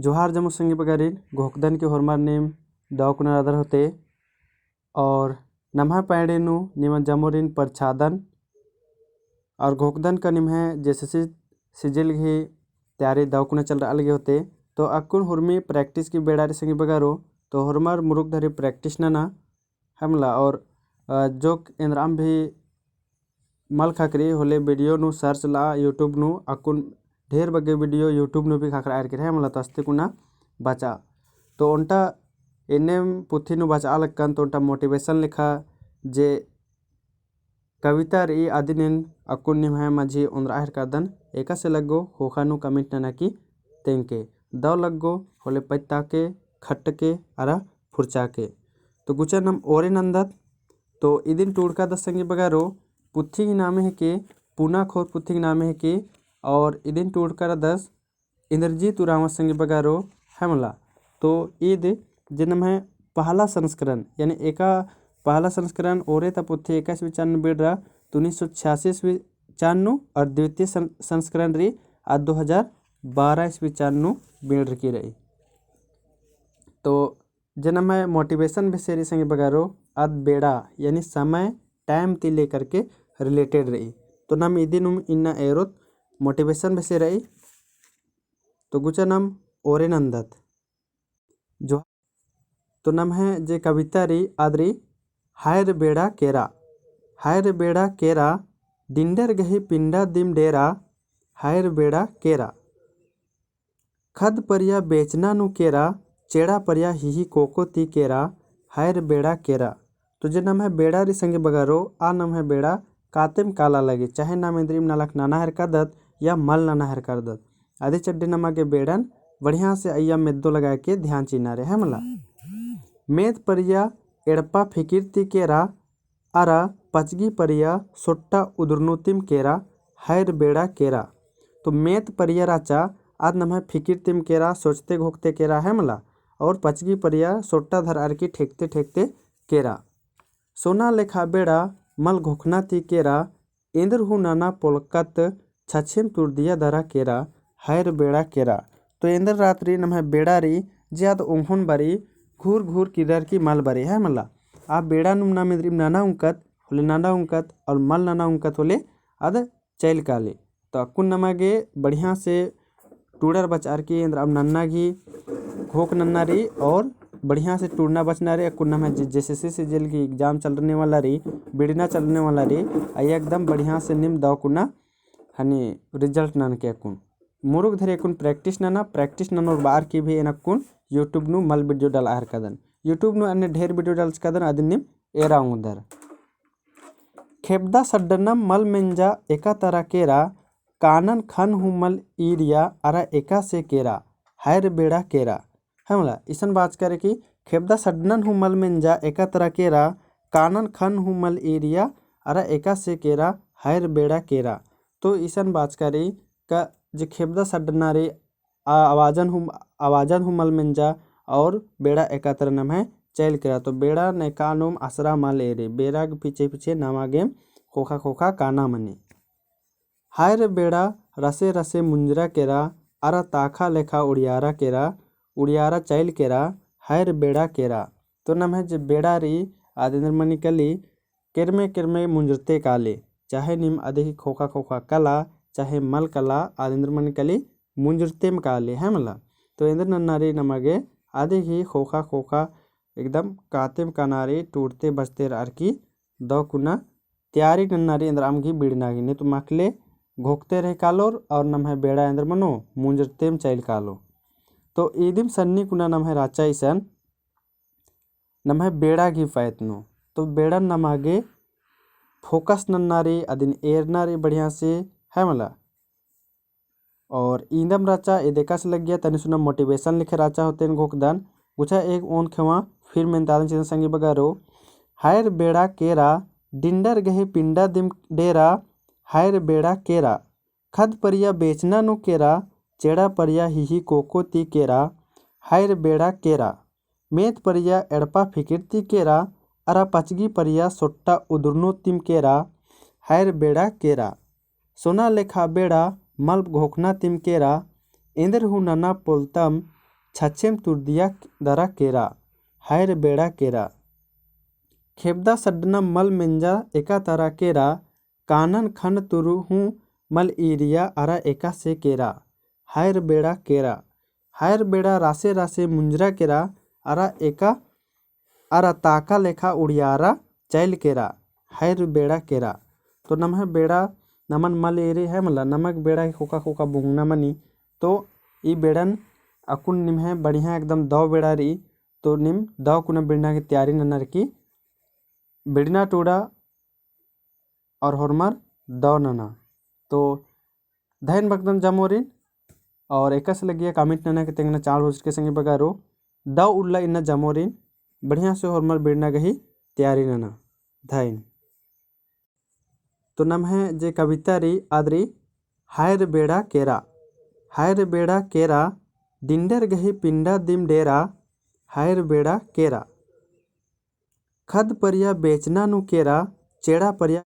जोहार जमो संगी बगारिन घोकदन के होरमार नेम दावकुना आदर होते और नम्हा पैडेनु निमन जमोरिन परछादन और घोकदन का निम्हे जैसे सिजिल घी त्यारी दावकुना चल रहा लगे होते तो अक्कुन हुरमी प्रैक्टिस की बेड़ारी संगी बगारो तो हुरमार मुरुक धरी प्रैक्टिस ना हमला और जोक इंद्राम भी मल खाकरी होले वीडियो नु सर्च ला यूट्यूब नु अक्कुन ढेर बगे वीडियो यूट्यूब नु भी खाकर आयर के है मला तस्ते कुना बचा तो उनटा इन्ने पुथी नु बचा लक्कन तो उनटा मोटिवेशन लिखा जे कविता री आदिनिन अक्कुन निम है माझी उंद्रा हर करदन एका से लगो होखा नु कमेंट ना की तेंके दव लगो होले पत्ता के खट्ट के अरा फुरचा के तो गुचा नम ओरे नंदत तो इदिन टूड़का दस संगी बगारो पुथी की नामे है के पुना खोर पुथी की नामे है के और इदिन टूड़कर दस इंद्रजीत उरावत संगी बगारो हमला तो ईद जन्म है पहला संस्करण यानी एका पहला संस्करण ओरे ता पुथी 21 चान्नु बेड़ रहा 1986 चान्नु और द्वितीय संस्करण रही आज 2012 चान्नु बेड़ की रही तो जन्म है मोटिवेशन विषय संगे बगारो आज बेड़ा यानी समय टाइम ती लेकर के रिलेटेड रही तो नम इदिन इन्ना एरोत मोटिवेशन विषय रही तो गुचा नम ओरे नंदत जो तो नम है जे कविता री आदरी हायर बेड़ा केरा डिंडर गही पिंडा दिम डेरा हायर बेड़ा केरा खद परिया बेचना नु केरा चेड़ा परिया हिही कोको ती केरा हायर बेड़ा केरा तो जे नम है बेड़ा री संगे बगारो आ नम है बेड़ा कातेम काला लगे चाहे नाम इंद्रीम नालक नाना हर कर दत या मल नाना हर कर दत आधे चड्डे नमा के बेड़न बढ़िया से अय्या मेदो लगा के ध्यान चिना रे है मला मेद परिया एड़पा फिकिरती केरा अरा पचगी परिया सोट्टा उदरनुतिम केरा हायर बेड़ा केरा तो मेद परिया राचा आज नम है फिकिरतिम केरा सोचते घोकते केरा है मला और पचगी परिया सोट्टा धर आर की ठेकते ठेकते केरा सोना लेखा बेड़ा मल घोखना ती केरा इंद्र हु नाना पोलकत छछेम तुरदिया दरा केरा हायर बेड़ा केरा तो इंद्र रात्रि नम है बेड़ा री ज्यादा उंगहुन बरी घूर घूर किधर की मल बरी है मला आप बेड़ा नुम नाम इंद्रिम नाना उंकत होले नाना उंकत और मल नाना उंकत होले अद चैल काले तो अक्कुन नमागे बढ़िया से टूडर बचार की इंद्र अब नन्ना घी घोक नन्ना री और बढ़िया से टूटना बचना रे अक्कुन नम है जैसे से जेल की एग्जाम चलने वाला री बिड़ना चलने वाला री आई एकदम बढ़िया से निम दाव कुना हनी रिजल्ट नान के अक्कुन मुरुग धरे अक्कुन प्रैक्टिस नाना और बार की भी एन अक्कुन यूट्यूब नु मल वीडियो डाल आहर कदन यूट्यूब नु अन्य ढेर वीडियो डाल कदन अदिन निम एरा उधर खेबदा सड्डनम मल मेंजा एका तरा केरा कानन खन हुमल ईरिया अरा एका से केरा हायर बेड़ा केरा हमला इसन बात करे कि खेबदा सड्डनन हुमल मेंजा एका तरा केरा कानन खन हुमल ईरिया अरा एका से केरा हायर बेड़ा केरा तो इसन बात करे का जो खेबदा सड्डना रे आवाजन हुमल मेंजा और बेड़ा एका तरह नम है चैल करा तो बेड़ा ने कानुम आसरा माल एरे बेड़ा के पीछे पीछे नामागे खोखा खोखा काना मने हायर बेड़ा रसे रसे मुंजरा केरा अरा ताखा लेखा उड़ियारा केरा उड़ियारा चैल केरा हायर बेड़ा केरा तो नम है जो बेड़ा री आदिंद्र मणि कली किरमे किरमे मुंजरते काले चाहे निम अधिक खोखा खोखा कला चाहे मल कला आदिंद्र मणि कली मुंजरते में काले है मला तो इंद्र नन्नारी नमगे आधे ही खोखा खोखा एकदम कातेम कानारी टूटते बचते रार की दो कुना त्यारी नन्नारी इंद्र आमगी बीड़नागी ने तो मकले घोकते रहे कालोर और नम है बेड़ा इंद्र मनो मुंजरते में चैल कालो तो ईदिम सन्नी कुना नम है राचा ईसन नम है बेड़ा की फैतनो तो बेड़ा नमागे फोकस नन्नारी अदिन एरनारी बढ़िया से है मला और ईंदम राचा ये देखा से लग गया तनि सुना मोटिवेशन लिखे राचा होते हैं घोकदान गुछा एक ओन खेवा फिर मेंतालन चीज़ संगी बगारो हायर बेड़ा केरा डिंडर गहे पिंडा दिम डेरा हायर बेड़ा केरा खद परिया बेचना नु केरा चेड़ा परिया हिही कोको ती केरा हायर बेड़ा केरा मेत परिया एड़पा फिकिरती केरा अरा पचगी परिया सोट्टा उदरनो तिम केरा हायर बेड़ा केरा सोना लेखा बेड़ा मल घोखना तिम केरा इंद्र हु नना पोलतम छछेम तुरदिया दरा केरा हायर बेड़ा केरा खेबदा सड्डना मल मेंजा एका तारा केरा कानन खन तुरुहू मल इरिया अरा एका से केरा हायर बेड़ा केरा हायर बेड़ा रासे रासे मुंजरा केरा अरा एका अरा ताका लेखा उड़ियारा चैल केरा हायर बेड़ा केरा। तो नमः बेड़ा नमन मल एरे है मला नमक बेड़ा कोका कोका बुंगना मनी तो ई बेड़न अकुन निम्हे बढ़िया एकदम दव बेड़ा रही तो निम दव कुना बिड़ना की तैयारी ननर की बिड़ना टूड़ा और होरमर दव नना तो धैन भगदन जमोरिन और एक से लगिया कमेंट नना के तेंगना चाल हो के संगे बगारो दव उल्ला इन्ना जमोरिन बढ़िया से होरमर बिड़ना गही तैयारी नना धैन। तो नम है जे कविता री आदरी हायर बेड़ा केरा डिंडर गही पिंडा दिम डेरा हायर बेड़ा केरा खद परिया बेचना नु केरा चेड़ा परिया